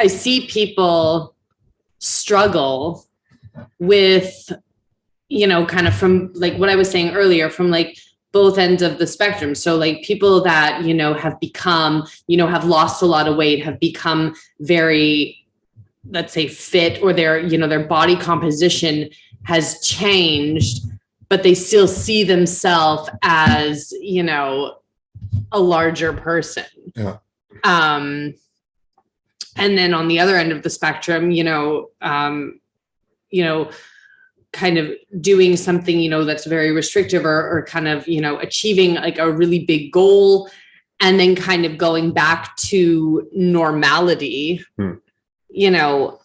I see people struggle with, you know, kind of from like what I was saying earlier, from like both ends of the spectrum. So like people that, you know, have become, you know, have lost a lot of weight, have become very, let's say, fit, or their, you know, their body composition has changed, but they still see themselves as, you know, a larger person. Yeah. And then on the other end of the spectrum, you know, kind of doing something, you know, that's very restrictive, or kind of, you know, achieving like a really big goal and then kind of going back to normality. You know,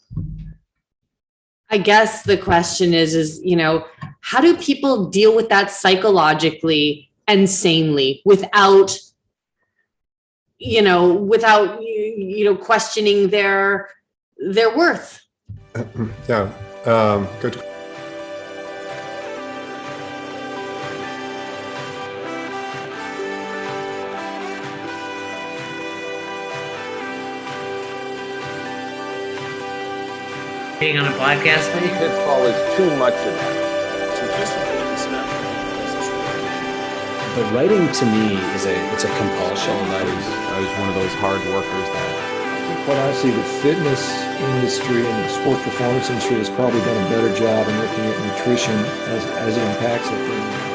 I guess the question is, you know, how do people deal with that psychologically and sanely without, you know, questioning their worth? Yeah. Good. Being on a podcast, The pitfall is too much of that. But writing to me it's a compulsion. I was one of those hard workers that. I think quite honestly, the fitness industry and the sports performance industry has probably done a better job in looking at nutrition as it impacts it.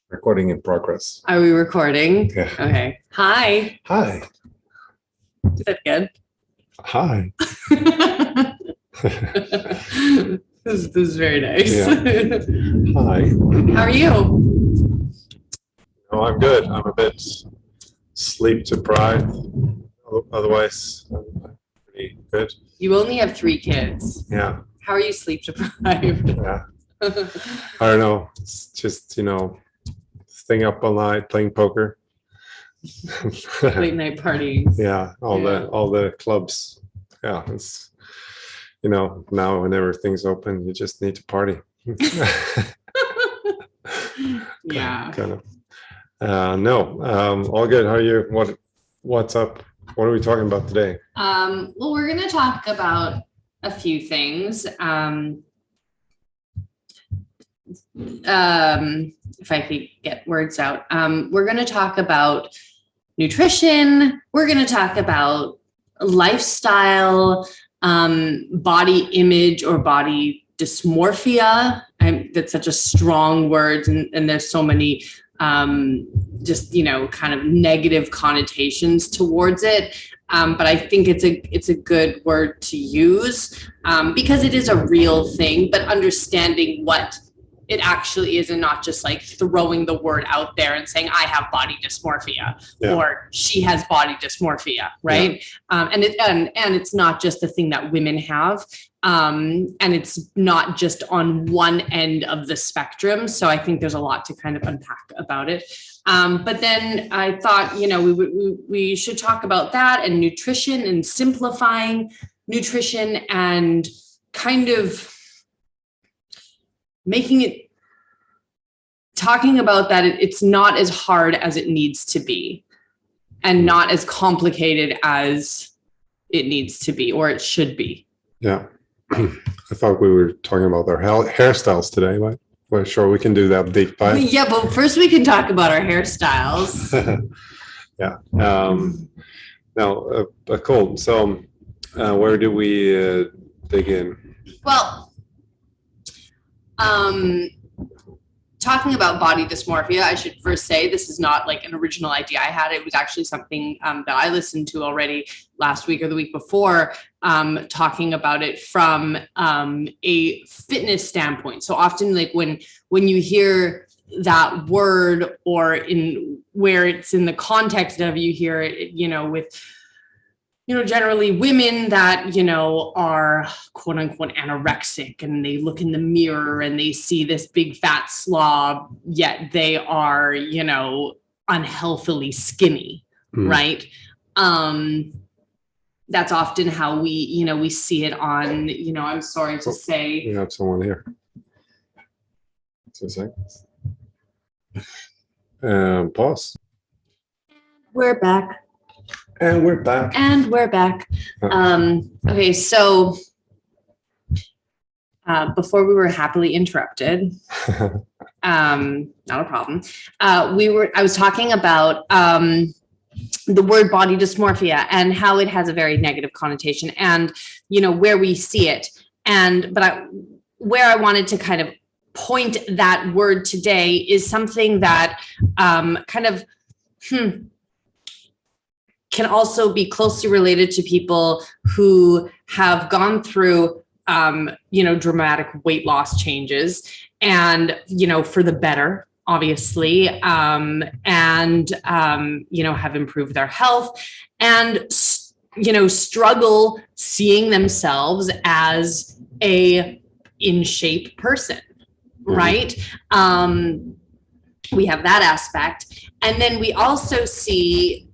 Recording in progress. Are we recording? Yeah. Okay. Hi. Hi. Is that good? Hi. This is very nice. Yeah. Hi. How are you? Oh, I'm good. I'm a bit sleep deprived. Otherwise, I'm pretty good. You only have 3 kids. Yeah. How are you sleep deprived? Yeah. I don't know. It's just, you know, staying up all night playing poker. Late night parties. Yeah, all the clubs. Yeah, it's, you know, now when everything's open, you just need to party. Yeah. Kind of. No, all good. How are you? What's up? What are we talking about today? Well, we're gonna talk about a few things. If I could get words out, we're going to talk about nutrition. We're going to talk about lifestyle, body image or body dysmorphia. That's such a strong word, and there's so many just, you know, kind of negative connotations towards it. But I think it's a good word to use because it is a real thing, but understanding what it actually is, and not just like throwing the word out there and saying I have body dysmorphia or she has body dysmorphia, right? Yeah. And it's not just a thing that women have, and it's not just on one end of the spectrum. So I think there's a lot to kind of unpack about it. But then I thought, you know, we should talk about that and nutrition and simplifying nutrition and kind of making it, talking about that it's not as hard as it needs to be and not as complicated as it needs to be or it should be. Yeah. I thought we were talking about our hairstyles today, but we're sure we can do that deep dive. Yeah, but first we can talk about our hairstyles. Yeah. Now, cool. So where do we dig in? Well, talking about body dysmorphia, I should first say this is not like an original idea I had. It was actually something that I listened to already last week or the week before, talking about it from a fitness standpoint. So often, like when you hear that word, or in where it's in the context of, you hear it, you know, with, you know, generally women that, you know, are quote unquote anorexic, and they look in the mirror and they see this big fat slob, yet they are, you know, unhealthily skinny, right? that's often how we see it on, I'm sorry to say. We have someone here. 2 seconds. Pause. We're back. And we're back. And we're back. Okay, so before we were happily interrupted, not a problem. I was talking about the word body dysmorphia and how it has a very negative connotation, and where we see it. Where I wanted to kind of point that word today is something that can also be closely related to people who have gone through, dramatic weight loss changes and, for the better, obviously, and, have improved their health and, struggle seeing themselves as a in shape person, right? We have that aspect. And then we also see,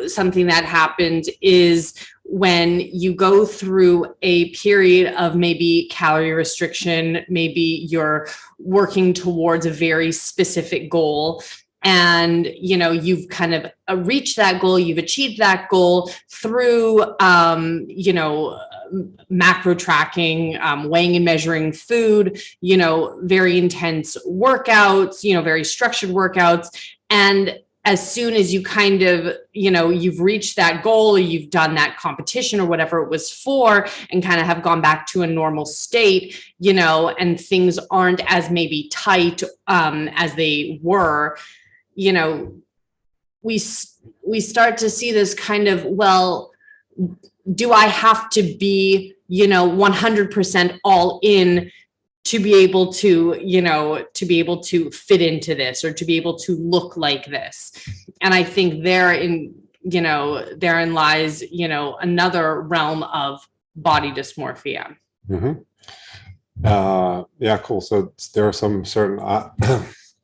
something that happens is when you go through a period of maybe calorie restriction, maybe you're working towards a very specific goal, and you've kind of reached that goal, you've achieved that goal through macro tracking, weighing and measuring food, very intense workouts, very structured workouts. And as soon as you kind of, you've reached that goal, or you've done that competition or whatever it was for, and kind of have gone back to a normal state, and things aren't as maybe tight as they were, we start to see this kind of, well, do I have to be, 100% all in to be able to, fit into this, or to be able to look like this? And I think therein lies, another realm of body dysmorphia. Mm-hmm. Yeah, cool. So there are some certain,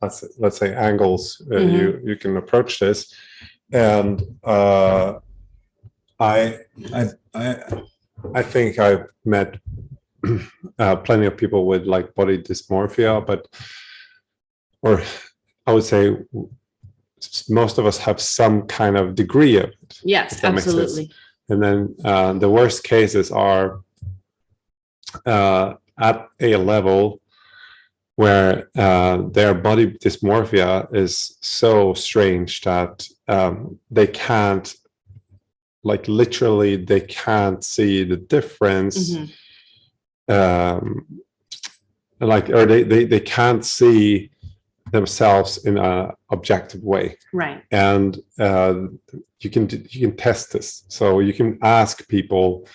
let's say angles you can approach this. And I think I've met plenty of people with like body dysmorphia, or I would say most of us have some kind of degree of it. Yes, absolutely. And then the worst cases are at a level where their body dysmorphia is so strange that they can't, like literally, they can't see the difference. Or they can't see themselves in an objective way, right? And you can test this. So you can ask people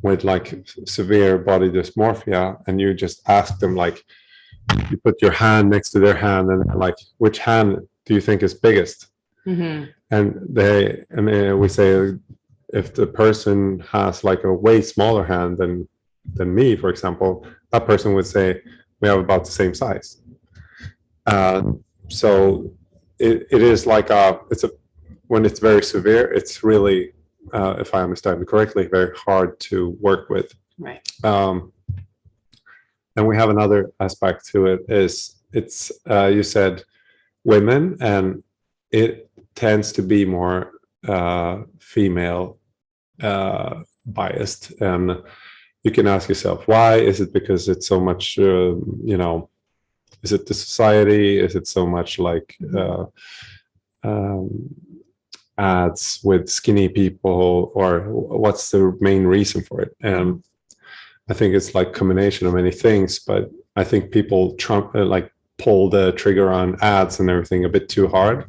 with like severe body dysmorphia, and you just ask them, like, you put your hand next to their hand, and like, which hand do you think is biggest? And we say, if the person has like a way smaller hand than me, for example, that person would say we have about the same size. So it is like when it's very severe, it's really, if I understand it correctly, very hard to work with. Right. And we have another aspect to it, is it's you said women, and it tends to be more female biased. And you can ask yourself, why? Is it because it's so much, is it the society? Is it so much like ads with skinny people, or what's the main reason for it? And I think it's like a combination of many things, but I think people pull the trigger on ads and everything a bit too hard,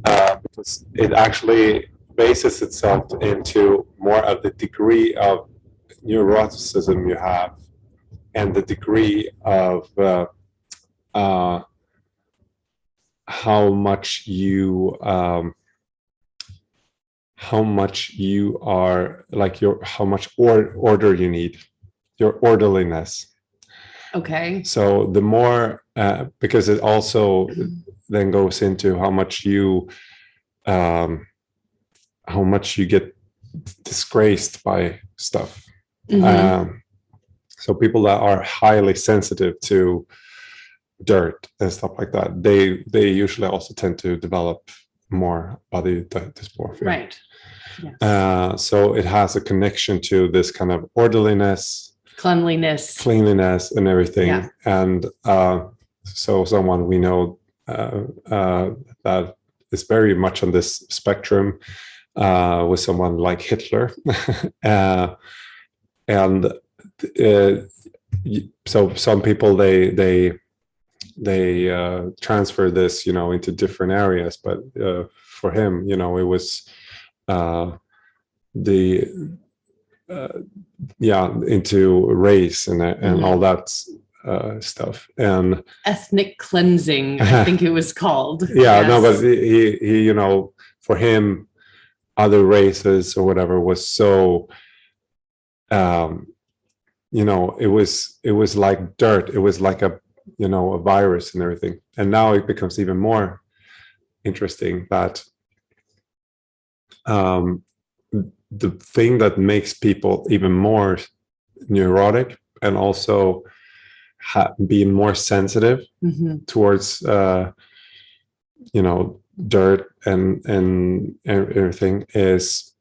because it actually bases itself into more of the degree of neuroticism you have, and the degree of how much you are like how much order you need, your orderliness. Okay. So the more because it also then goes into how much you get disgraced by stuff. Mhm. So people that are highly sensitive to dirt and stuff like that, they usually also tend to develop more body dysmorphia. Right. Yes. So it has a connection to this kind of orderliness, Cleanliness. and everything. Yeah. And so someone we know that is very much on this spectrum was someone like Hitler. And so some people they transfer this, into different areas, but for him, it was into race and all that stuff, and Ethnic cleansing, I think it was called. no, but he for him, other races or whatever was so it was like dirt. It was like a virus and everything. And now it becomes even more interesting that the thing that makes people even more neurotic and also being more sensitive towards dirt and everything is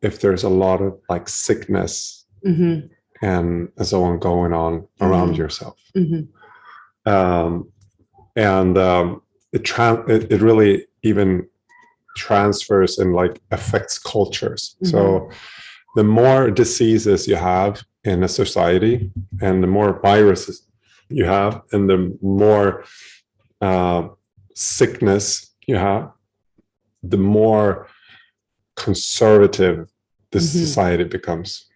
if there's a lot of like sickness and so on going on around yourself. It really even transfers and like affects cultures. So the more diseases you have in a society and the more viruses you have and the more sickness you have, the more conservative this society becomes.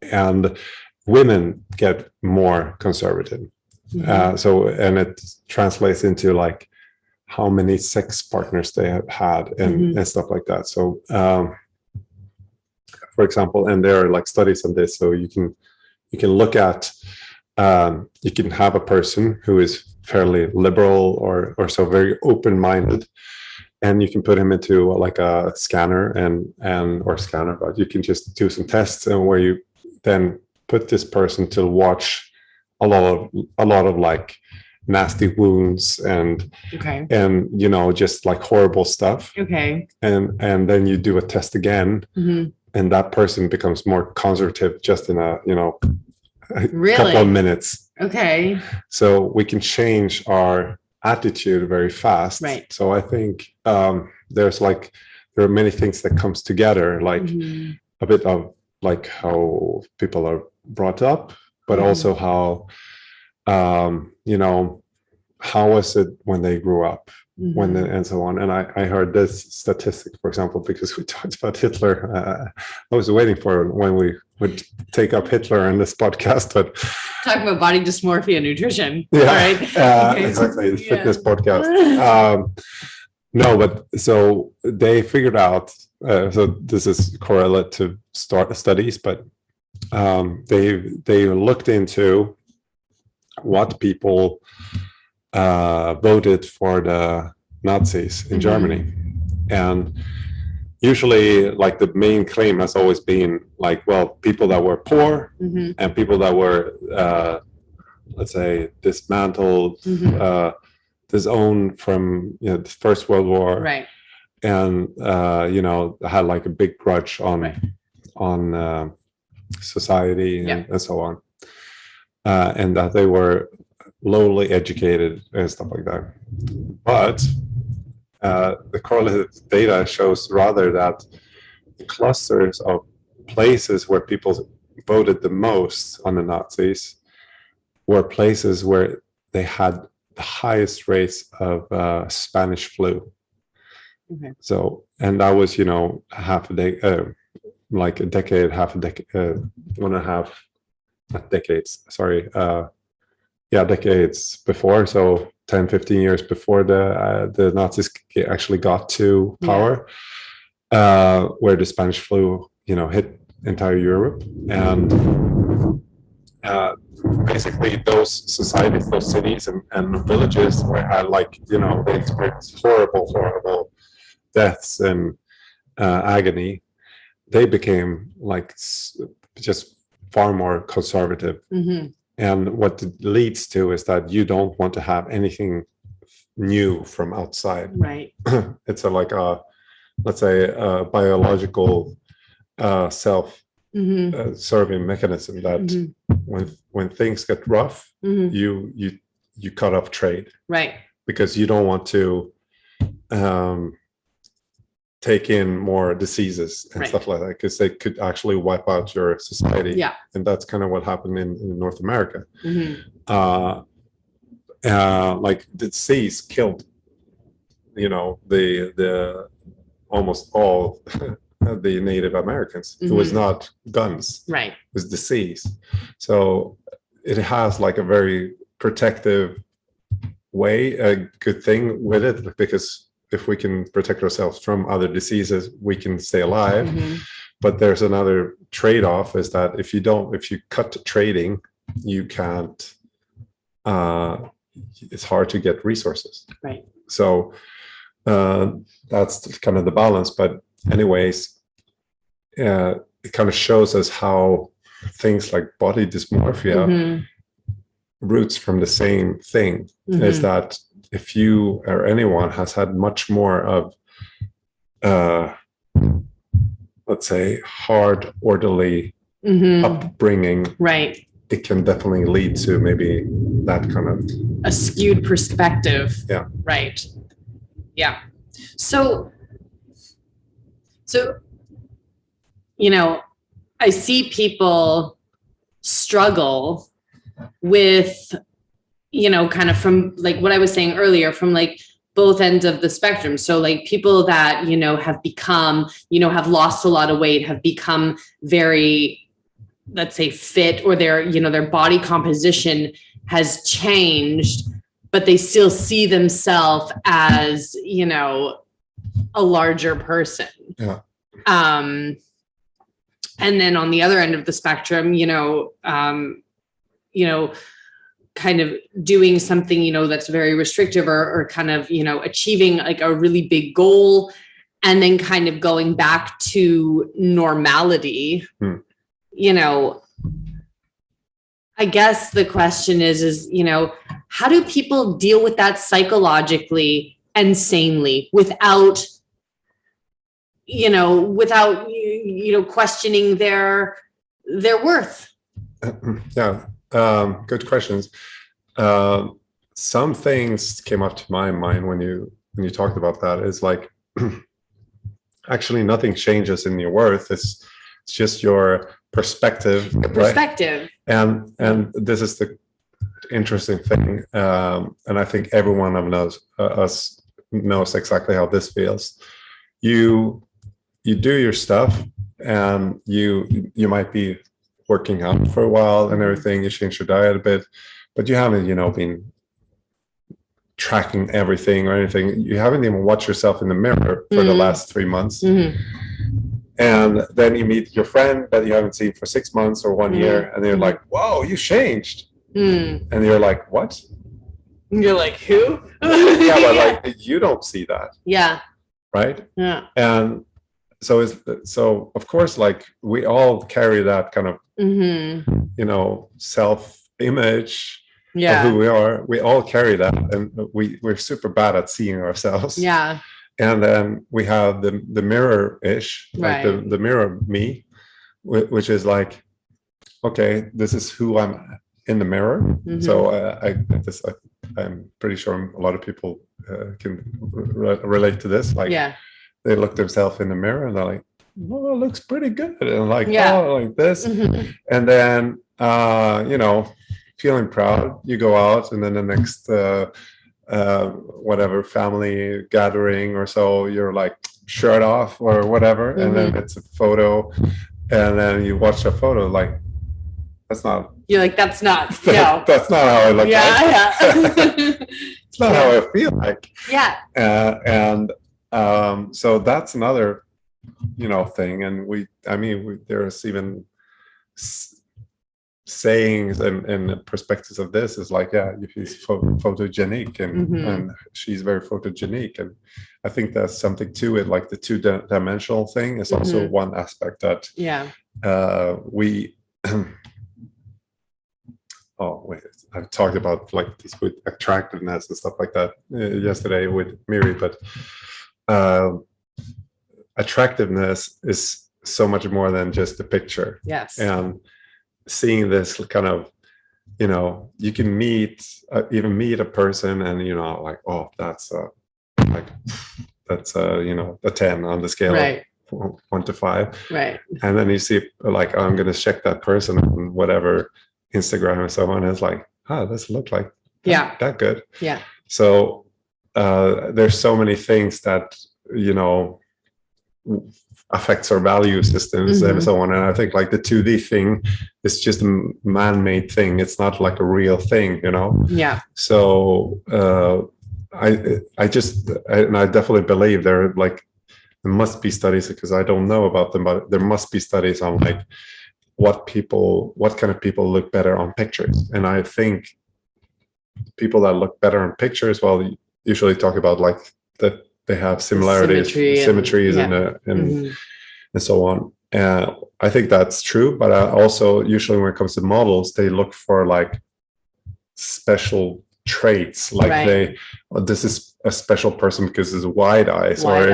And women get more conservative. And it translates into like how many sex partners they have had and stuff like that. So for example, and there are like studies on this, so you can look at you can have a person who is fairly liberal or so very open-minded, and you can put him into like a scanner but you can just do some tests and where you then put this person to watch a lot of like nasty wounds and just like horrible stuff. And then you do a test again, and that person becomes more conservative just in a couple of minutes. So we can change our attitude very fast. Right. So I think there are many things that comes together, like a bit of like how people are brought up, but also how how was it when they grew up, and so on. And I heard this statistic, for example, because we talked about Hitler. I was waiting for when we would take up Hitler in this podcast, but talking about body dysmorphia, nutrition. Yeah, right? Exactly. The fitness podcast. No, but so they figured out. So this is correlate to studies, but they looked into what people voted for the Nazis in Germany, and usually like the main claim has always been like, well, people that were poor and people that were let's say dismantled, disowned from the First World War, right? And had like a big grudge on society and so on, and that they were lowly educated and stuff like that. But the correlated data shows rather that the clusters of places where people voted the most on the Nazis were places where they had the highest rates of Spanish flu. So, and that was, half a day, like a decade, one and a half, not decades, sorry. Decades before. So 10, 15 years before the Nazis actually got to power, where the Spanish flu, hit entire Europe. And basically those societies, those cities and villages where had like, they experienced horrible deaths and agony. they became like just far more conservative. Mm-hmm. And what it leads to is that you don't want to have anything new from outside. Right. It's like a, let's say, a biological self Mm-hmm. serving mechanism that Mm-hmm. when things get rough, Mm-hmm. you cut off trade Right. because you don't want to take in more diseases and Right. stuff like that, because they could actually wipe out your society. Yeah. And that's kind of what happened in North America. Mm-hmm. Like the disease killed, the almost all the Native Americans. It was not guns, Right. it was disease. So it has like a very protective way, a good thing with it, because if we can protect ourselves from other diseases, we can stay alive. Mm-hmm. But there's another trade-off, is that if you cut trading, you can't, it's hard to get resources. Right. So that's kind of the balance. But anyways, it kind of shows us how things like body dysmorphia Mm-hmm. roots from the same thing. Is that if you or anyone has had much more of, let's say, hard, orderly Mm-hmm. upbringing, Right. it can definitely lead to maybe that kind of, A skewed perspective. Yeah. Right. Yeah. So, I see people struggle with, kind of from like what I was saying earlier, from like both ends of the spectrum. So like people that, have become, have lost a lot of weight, have become very, let's say, fit, or their body composition has changed, but they still see themselves as, a larger person. Yeah. And then on the other end of the spectrum, kind of doing something, that's very restrictive, or kind of, achieving like a really big goal, and then kind of going back to normality. I guess the question is, how do people deal with that psychologically and sanely without questioning their worth? Yeah, good questions. Some things came up to my mind when you talked about that, is like, actually nothing changes in your worth. It's just your perspective. Perspective. Right? And this is the interesting thing. And I think everyone of us knows exactly how this feels. You do your stuff, and you might be working out for a while and everything, you change your diet a bit, but you haven't, been tracking everything or anything. You haven't even watched yourself in the mirror for the last 3 months. And then you meet your friend that you haven't seen for 6 months or 1 year, and they're like, whoa, you changed. And you're like, what? You're like, who? Yeah, but like, you don't see that. Yeah. Right? Yeah. And so of course, like, we all carry that kind of, self-image of who we are. We all carry that, and we're super bad at seeing ourselves. Yeah. And then we have the mirror-ish, like Right. the mirror me, which is like, okay, this is who I'm in the mirror. So I'm pretty sure a lot of people can relate to this. Like, they look themselves in the mirror and they're like, well, it looks pretty good. And like, oh, like this. And then, feeling proud, you go out, and then the next, whatever family gathering or so, you're like shirt off or whatever. And then it's a photo. And then you watch a photo, like, that's not. You're like, that's not. No. That's not how I look like. Yeah. It's not how I feel like. Yeah. So that's another, thing. And there's even sayings and perspectives of this is like, yeah, he's photogenic, and she's very photogenic. And I think there's something to it, like the two-dimensional thing is also one aspect that Yeah. we oh wait, I've talked about like this with attractiveness and stuff like that yesterday with Miri, but attractiveness is so much more than just the picture. Yes. And seeing this kind of, you know, you can even meet a person and, you know, like, oh, that's you know, a 10 on the scale Right. of 1 to 5. Right. And then you see like, I'm going to check that person on whatever Instagram or someone is like, oh, this look like that good. Yeah. So there's so many things that, you know, affects our value systems and so on. And I think like the 2D thing is just a man-made thing. It's not like a real thing, you know? Yeah. So I definitely believe there must be studies, because I don't know about them, but there must be studies on like what kind of people look better on pictures. And I think people that look better on pictures, well, usually talk about like that they have similarities, symmetries, and so on. I think that's true, but also usually when it comes to models, they look for like special traits, like this is a special person because it's wide eyes, or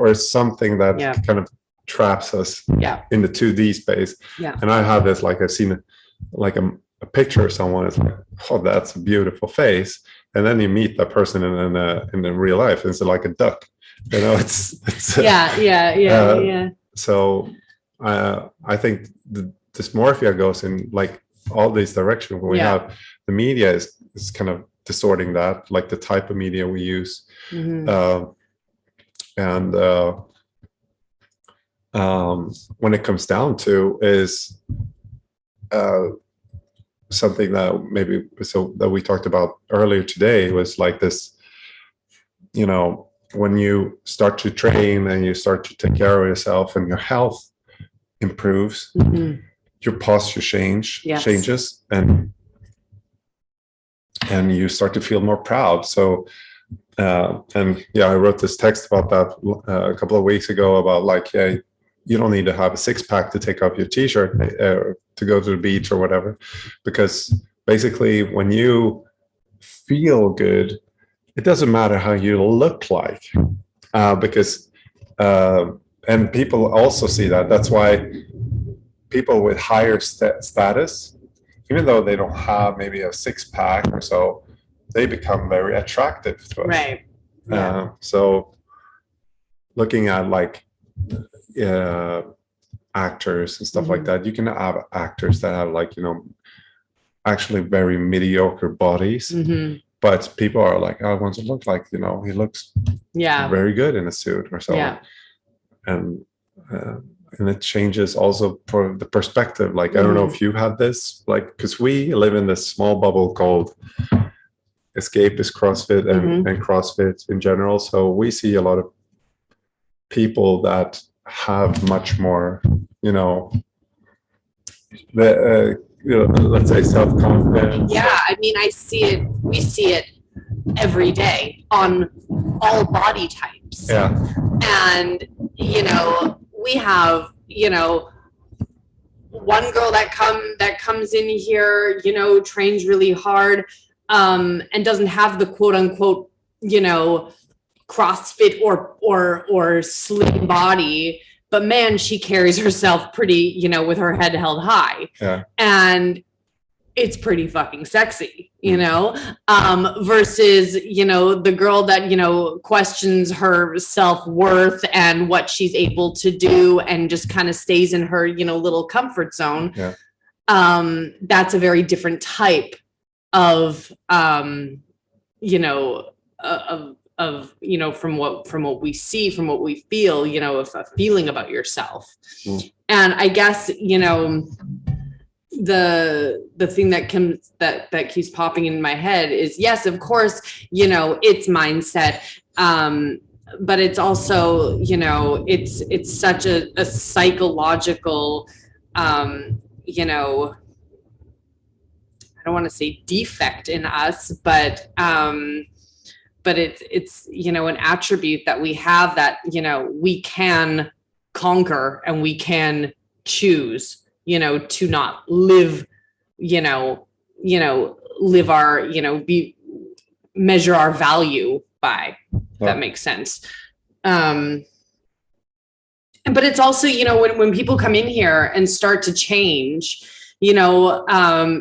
it's something that kind of traps us in the 2D space. And I have this, like I've seen like a picture of someone, it's like, oh, that's a beautiful face, and then you meet that person in the real life, and it's like a duck, you know. It's so I think the dysmorphia goes in like all these directions. When we have the media is kind of distorting that, like the type of media we use. When it comes down to is something that maybe that we talked about earlier today was like this, you know, when you start to train and you start to take care of yourself and your health improves, your posture changes, and you start to feel more proud. So I wrote this text about that a couple of weeks ago about like, you don't need to have a six-pack to take off your t-shirt to go to the beach or whatever, because basically when you feel good, it doesn't matter how you look like, because and people also see that. That's why people with higher status, even though they don't have maybe a six-pack or so, they become very attractive to us. Right. So looking at like actors and stuff like that, you can have actors that have like, you know, actually very mediocre bodies, but people are like, I want to look like, you know, he looks very good in a suit or so. And it changes also for the perspective. Like, I don't know if you had this, like, because we live in this small bubble called escapist CrossFit and CrossFit in general. So we see a lot of people that have much more, you know, let's say self-confidence. Yeah, I mean, we see it every day on all body types. And, you know, we have, you know, one girl that comes in here, you know, trains really hard, and doesn't have the quote unquote, you know, CrossFit or slim body, but man, she carries herself pretty, you know, with her head held high. And it's pretty fucking sexy, you know, versus, you know, the girl that, you know, questions her self-worth and what she's able to do and just kind of stays in her, you know, little comfort zone. That's a very different type of, you know, of, you know, from what we see, from what we feel, you know, of a feeling about yourself. And I guess, you know, the thing that keeps popping in my head is, yes, of course, you know, it's mindset, but it's also, you know, it's such a psychological, you know, I don't want to say defect in us, but but it's, you know, an attribute that we have that, you know, we can conquer and we can choose, you know, to not live, live our, measure our value by, if that makes sense. But it's also, you know, when people come in here and start to change, you know,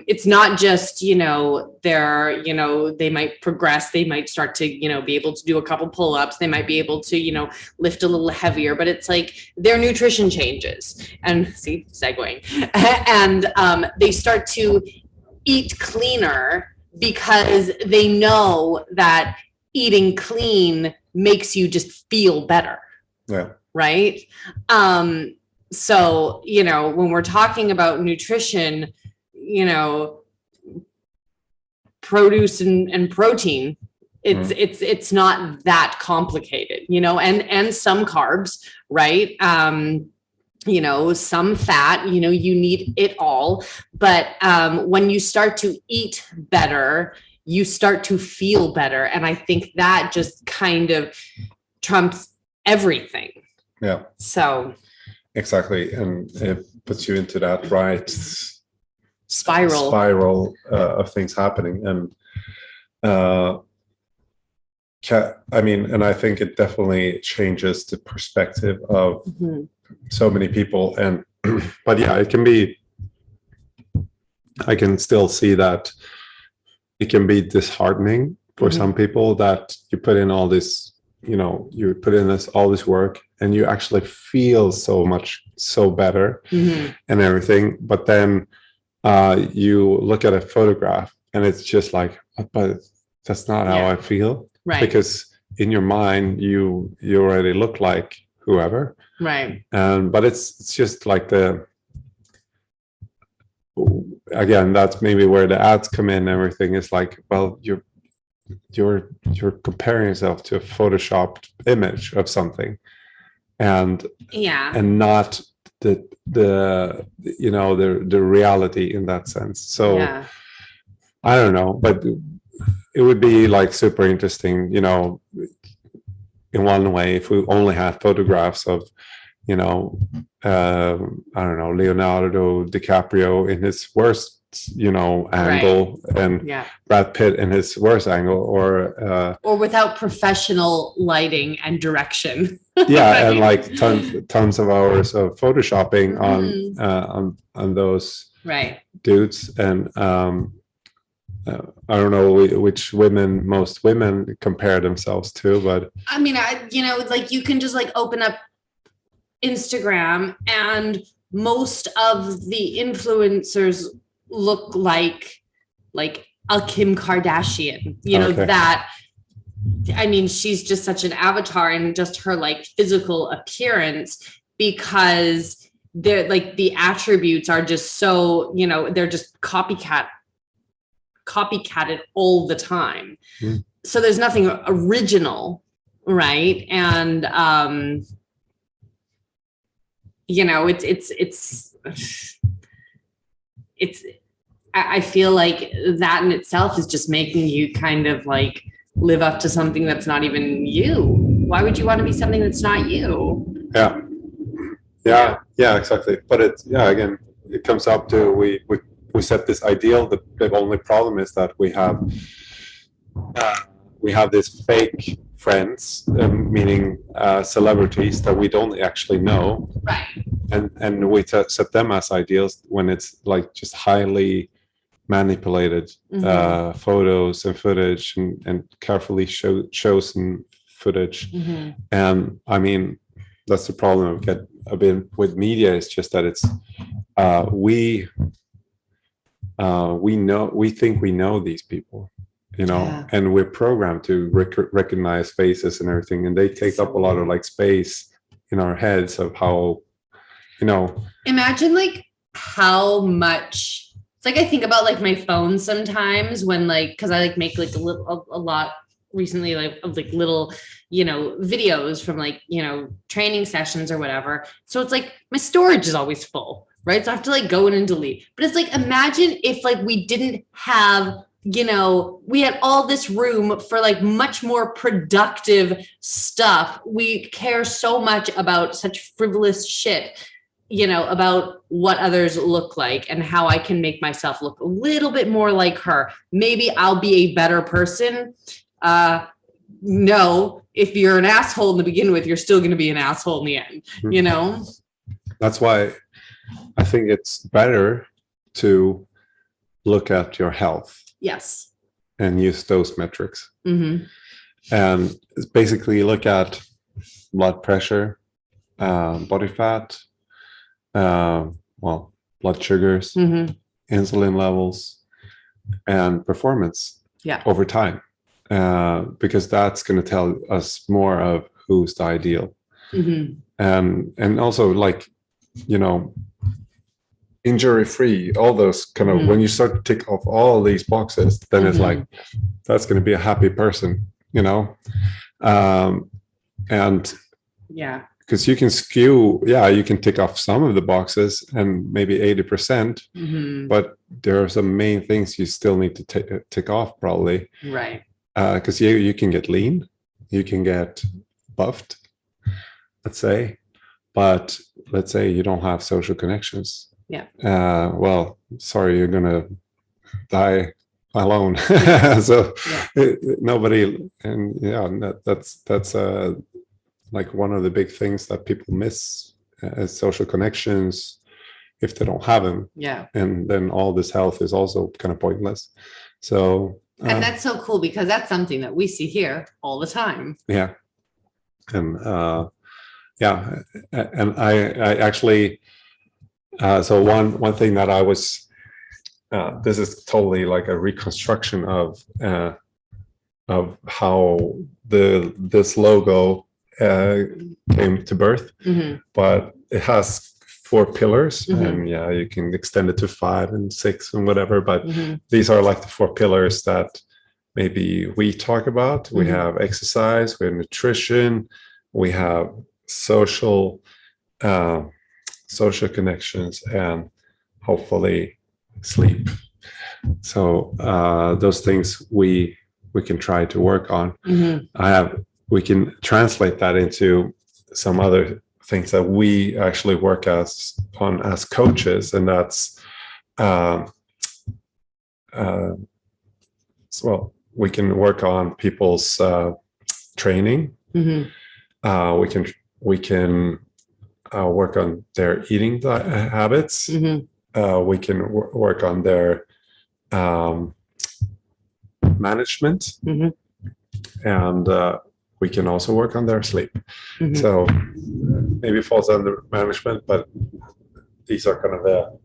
it's not just, you know, they're, you know, they might progress, they might start to, you know, be able to do a couple pull-ups, they might be able to, you know, lift a little heavier, but it's like their nutrition changes and see, segueing, and they start to eat cleaner because they know that eating clean makes you just feel better. Yeah. Right. So, you know, when we're talking about nutrition, you know, produce and protein, it's not that complicated, you know, and some carbs, right? You know, some fat, you know, you need it all. But when you start to eat better, you start to feel better. And I think that just kind of trumps everything. Yeah. So exactly, and it puts you into that right spiral of things happening, and I mean, and I think it definitely changes the perspective of so many people, and but yeah, it can be. I can still see that it can be disheartening for some people that you put in all this. You know, you put in all this work and you actually feel so better and everything. But then you look at a photograph and it's just like, but that's not how I feel. Right. Because in your mind, you already look like whoever. Right. But it's just like again, that's maybe where the ads come in and everything is like, well, you're comparing yourself to a photoshopped image of something, and not the you know the reality in that sense. So I don't know, but it would be like super interesting, you know, in one way, if we only had photographs of, you know, I don't know, Leonardo DiCaprio in his worst, you know, angle, and Brad Pitt in his worst angle, or without professional lighting and direction. Yeah, and like tons of hours of photoshopping on those dudes, and I don't know which women most women compare themselves to, but I mean, you know, like you can just like open up Instagram and most of the influencers look like a Kim Kardashian, you know, that, I mean, she's just such an avatar and just her like physical appearance, because they're like the attributes are just so, you know, they're just copycatted all the time. So there's nothing original, right? And you know, it's I feel like that in itself is just making you kind of like live up to something that's not even you. Why would you want to be something that's not you? Yeah, exactly. But again, it comes up to we set this ideal. The only problem is that we have this fake friends, meaning celebrities that we don't actually know, right? And we set them as ideals when it's like just highly manipulated photos and footage and carefully chosen footage. And I mean, that's the problem a bit with media. It's just that it's we think we know these people, you know, and we're programmed to recognize faces and everything, and they take up a lot of like space in our heads of how, you know. Imagine like how much. It's like I think about like my phone sometimes when like, because I like make like a lot recently like of like little, you know, videos from like, you know, training sessions or whatever. So it's like my storage is always full, right? So I have to like go in and delete. But it's like, imagine if like we didn't have we had all this room for like much more productive stuff. We care so much about such frivolous shit, about what others look like and how I can make myself look a little bit more like her. Maybe I'll be a better person. No, if you're an asshole to begin with, you're still going to be an asshole in the end, That's why I think it's better to look at your health. Yes. And use those metrics. Mm-hmm. And basically look at blood pressure, body fat, blood sugars, Mm-hmm. insulin levels, and performance over time. Because that's going to tell us more of who's the ideal. Mm-hmm. And also injury free, all those kind of, when you start to tick off all these boxes, then it's like, that's going to be a happy person, and because you can skew, you can tick off some of the boxes and maybe 80%, but there are some main things you still need to tick off probably, right? Because you can get lean, you can get buffed, let's say, but let's say you don't have social connections. Sorry, you're gonna die alone. So nobody, and that's like one of the big things that people miss as social connections if they don't have them. And then all this health is also kind of pointless. So and that's so cool because that's something that we see here all the time. And and I actually so one thing that I was this is totally like a reconstruction of how this logo came to birth, but it has 4 pillars, and you can extend it to 5 and 6 and whatever, but these are like the 4 pillars that maybe we talk about. We have exercise, we have nutrition, we have social connections, and hopefully sleep. So those things we can try to work on. We can translate that into some other things that we actually work as coaches, and that's we can work on people's training. We can work on their eating habits. We can work on their management, and we can also work on their sleep. So maybe it falls under management, but these are kind of the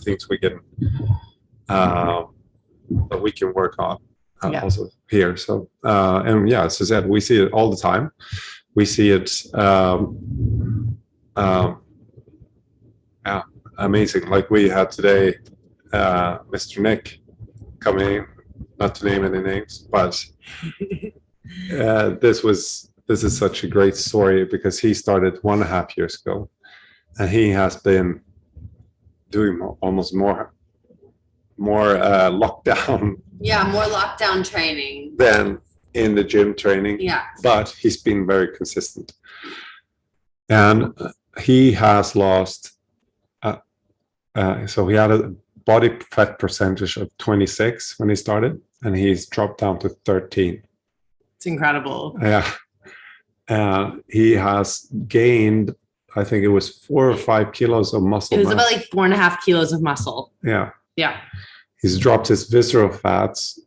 things we can that we can work on also here. So as I said, we see it all the time. We see it amazing. Like we had today, Mr. Nick coming in, not to name any names, but this is such a great story because he started 1.5 years ago, and he has been doing almost more lockdown. More lockdown training than in the gym training. But he's been very consistent, and he has lost. So he had a body fat percentage of 26 when he started, and he's dropped down to 13. It's incredible. He has gained, I think it was 4 or 5 kilos of muscle. It was about like 4.5 kilos of muscle. He's dropped his visceral fats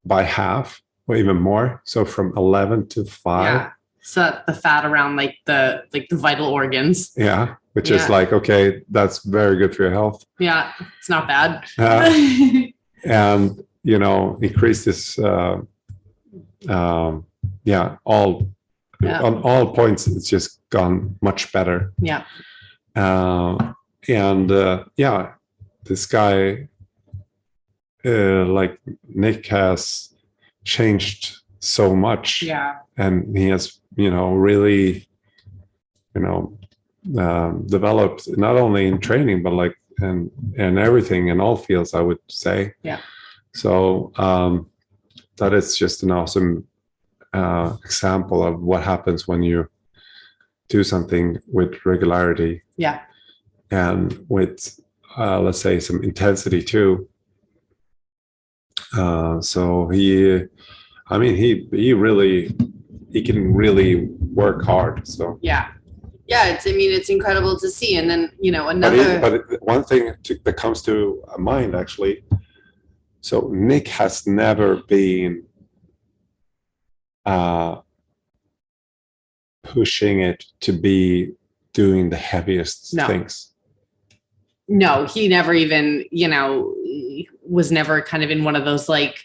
by half or even more, so from 11 to 5. So the fat around like the vital organs. Which is like, okay, that's very good for your health. It's not bad. And increase this on all points, it's just gone much better. This guy like Nick has changed so much, and he has really developed not only in training but like and everything in all fields, I would say. Yeah. So that is just an awesome example of what happens when you do something with regularity. Yeah. And with let's say some intensity too. So he can really work hard. So Yeah. It's incredible to see. And then, but one thing that comes to mind actually. So Nick has never been pushing it to be doing the heaviest things. No, he never even, was never kind of in one of those like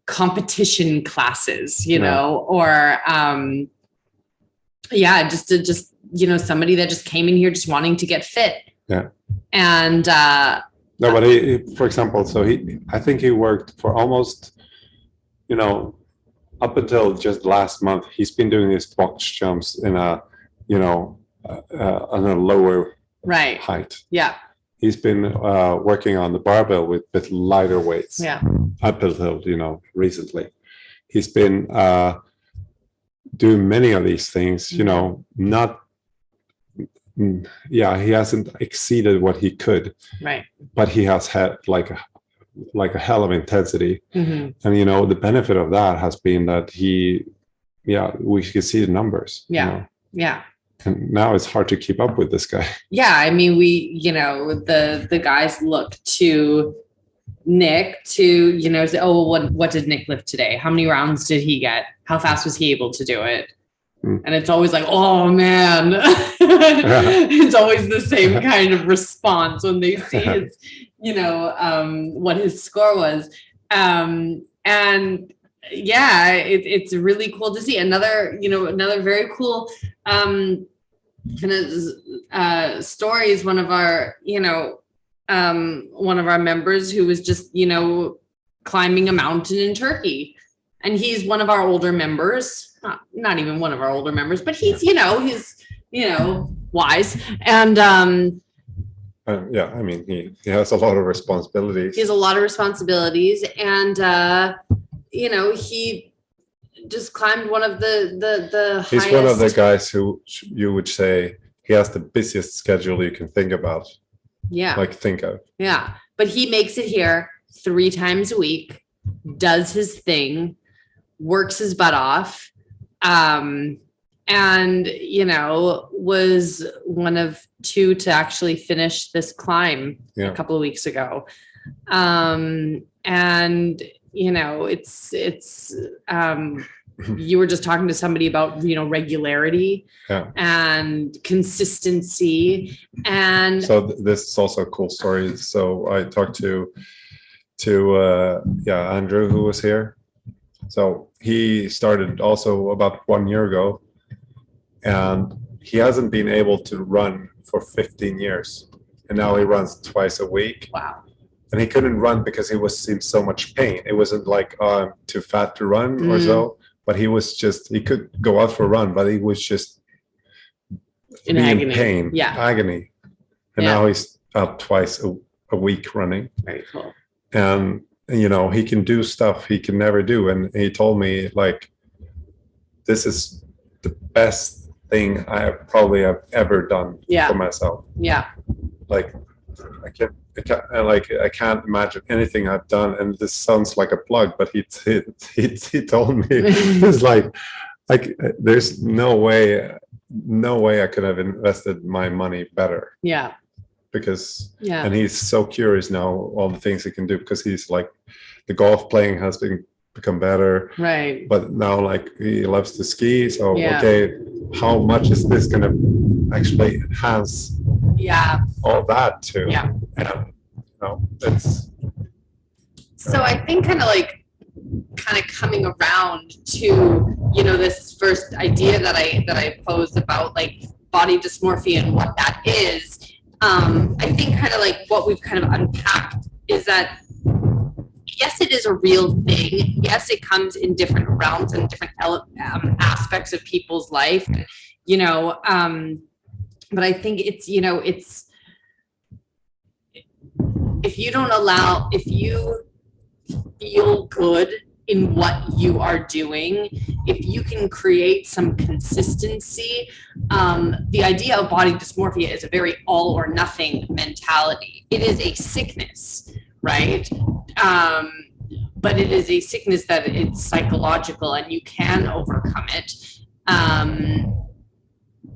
competition classes, or just somebody that just came in here just wanting to get fit. Yeah. And no, but he, for example, so I think he worked for almost, up until just last month, he's been doing his box jumps in on a lower height. Yeah. He's been working on the barbell with lighter weights. Yeah. Up until, recently. He's been doing many of these things, he hasn't exceeded what he could. Right. But he has had like a hell of intensity. Mm-hmm. And the benefit of that has been that we can see the numbers. Yeah. Yeah. And now it's hard to keep up with this guy. Yeah, we the guys look to Nick to say, oh, what did Nick lift today? How many rounds did he get? How fast was he able to do it? And it's always like, oh man. It's always the same kind of response when they see his, what his score was. And yeah, it's really cool to see. Another very cool kind of story is one of our members who was just climbing a mountain in Turkey, and he's one of our older members, not even one of our older members, but he's wise, and he has a lot of responsibilities. He has a lot of responsibilities, and he just climbed one of the He's highest. one of the guys who you would say he has the busiest schedule you can think about. Yeah. Think of. Yeah. But he makes it here 3 times a week, does his thing, works his butt off, and was one of 2 to actually finish this climb a couple of weeks ago. It's you were just talking to somebody about regularity and consistency, and so this is also a cool story. So I talked to Andrew, who was here. So he started also about 1 year ago, and he hasn't been able to run for 15 years, and now he runs twice a week. Wow. And he couldn't run because he was in so much pain. It wasn't like I'm too fat to run or so, but he could go out for a run, but he was just in agony. Pain, agony. And now he's out twice a week running. Very cool. And he can do stuff he can never do. And he told me this is the best thing I probably have ever done for myself. Yeah. I can't imagine anything I've done, and this sounds like a plug, but he told me it's like there's no way I could have invested my money better. Yeah. Because and he's so curious now all the things he can do, because he's like the golf playing has become better, right? But now he loves to ski, so okay, how much is this gonna actually enhance all that too? It's so I think kind of coming around to this first idea that I posed about body dysmorphia and what that is. I think kind of what we've kind of unpacked is that yes, it is a real thing. Yes, it comes in different realms and different aspects of people's life. But I think it's if you feel good in what you are doing, if you can create some consistency, the idea of body dysmorphia is a very all or nothing mentality. It is a sickness, right? But it is a sickness that it's psychological, and you can overcome it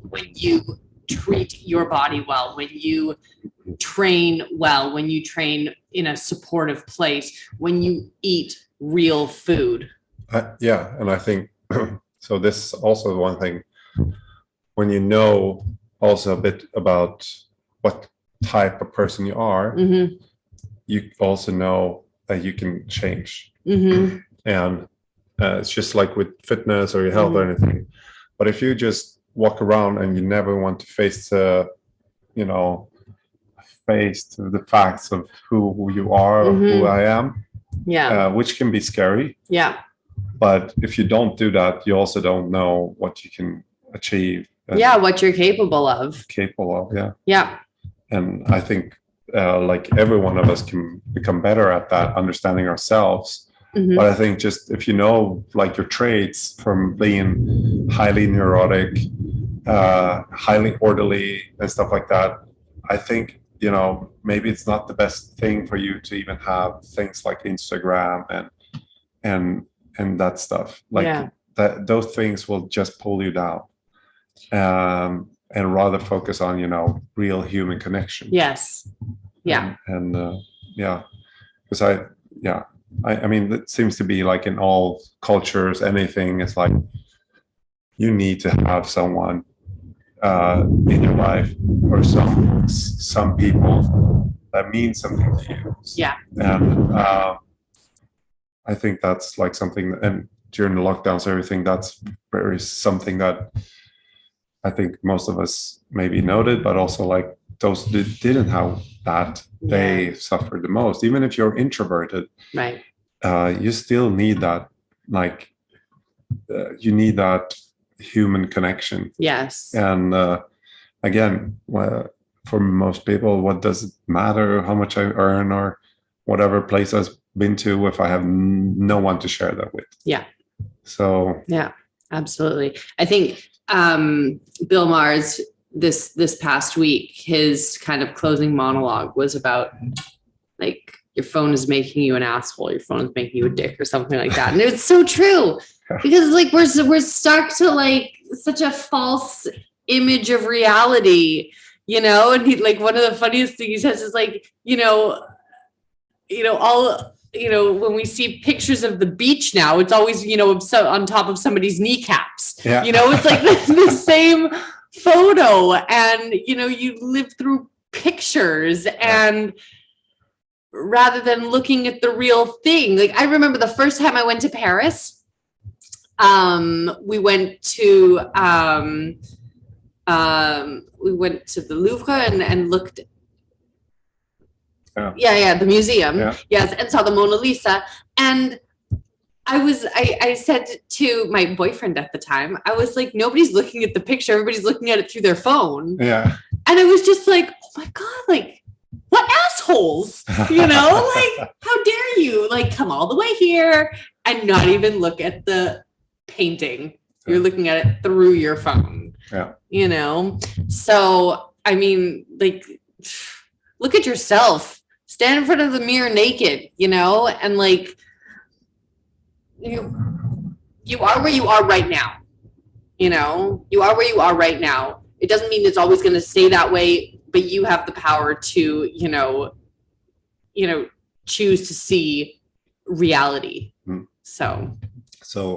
when you treat your body well, when you train well, when you train in a supportive place, when you eat real food. Yeah, and I think so. This is also one thing, when you know also a bit about what type of person you are, you also know that you can change. And it's just like with fitness or your health or anything. But if you just walk around and you never want to face the facts of who you are or who I am, which can be scary. Yeah. But if you don't do that, you also don't know what you can achieve. What you're capable of. Yeah. And I think like every one of us can become better at that, understanding ourselves. But I think just if you know like your traits from being highly neurotic, highly orderly and stuff like that, I think, maybe it's not the best thing for you to even have things like Instagram and that stuff. Like that, those things will just pull you down. And rather focus on, real human connection. Yes. Yeah. Because I mean, it seems to be like in all cultures, anything, it's like you need to have someone in your life, or some people that mean something to you. Yeah. And I think that's like something, and during the lockdowns, everything, that's very something that I think most of us maybe noted, but also like those that didn't have that, they suffered the most. Even if you're introverted, right? You still need that, like you need that human connection. Yes. And again, for most people, what does it matter how much I earn or whatever place I've been to if I have no one to share that with? Yeah. So yeah, absolutely. I think Bill Maher's this past week, his kind of closing monologue was about like, your phone is making you an asshole, your phone is making you a dick, or something like that. And it's so true, because like we're stuck to like such a false image of reality, and he, like, one of the funniest things he says is like, when we see pictures of the beach now, it's always, so on top of somebody's kneecaps. Yeah. It's like the same photo, and you live through pictures, and rather than looking at the real thing. Like, I remember the first time I went to Paris, we went to the Louvre and looked. The museum. Yes, and saw the Mona Lisa. And I said to my boyfriend at the time, I was like, nobody's looking at the picture, everybody's looking at it through their phone. Yeah. And I was just like, oh my God, like, what assholes, like, how dare you, like, come all the way here and not even look at the painting. You're looking at it through your phone. Yeah. So, I mean, like, look at yourself, stand in front of the mirror naked, and like, you are where you are right now. You are where you are right now. It doesn't mean it's always going to stay that way, but you have the power to, choose to see reality. So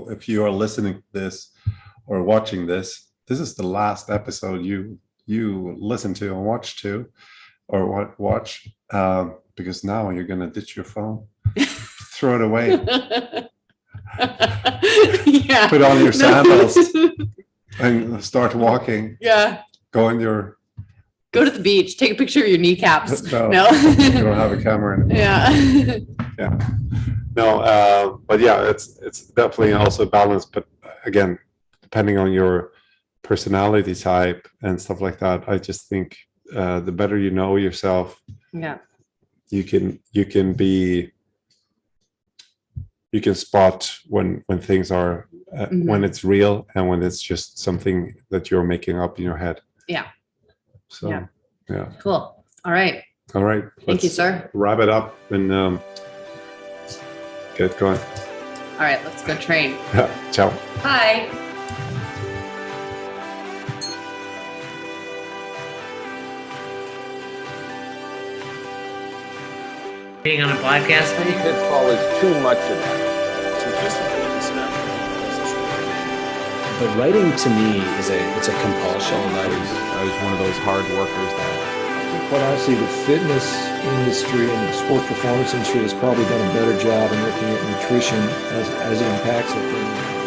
if you are listening to this or watching this, this is the last episode you listen to and watch to, or watch, because now you're going to ditch your phone, throw it away, put on your sandals and start walking. Go to the beach, take a picture of your kneecaps. No. You don't have a camera anymore. No, but it's definitely also balanced. But again, depending on your personality type and stuff like that, I just think the better you know yourself, you can spot when things are when it's real and when it's just something that you're making up in your head. Yeah. So Yeah. yeah. Cool. All right. All right. Thank you, let's sir. Wrap it up and get going. All right, let's go train. Ciao. Bye. Being on a podcast One with you? pitfall is too much of that. But writing to me is it's a compulsion. I was one of those hard workers that I think quite honestly, the fitness industry and the sports performance industry has probably done a better job in looking at nutrition as it impacts it than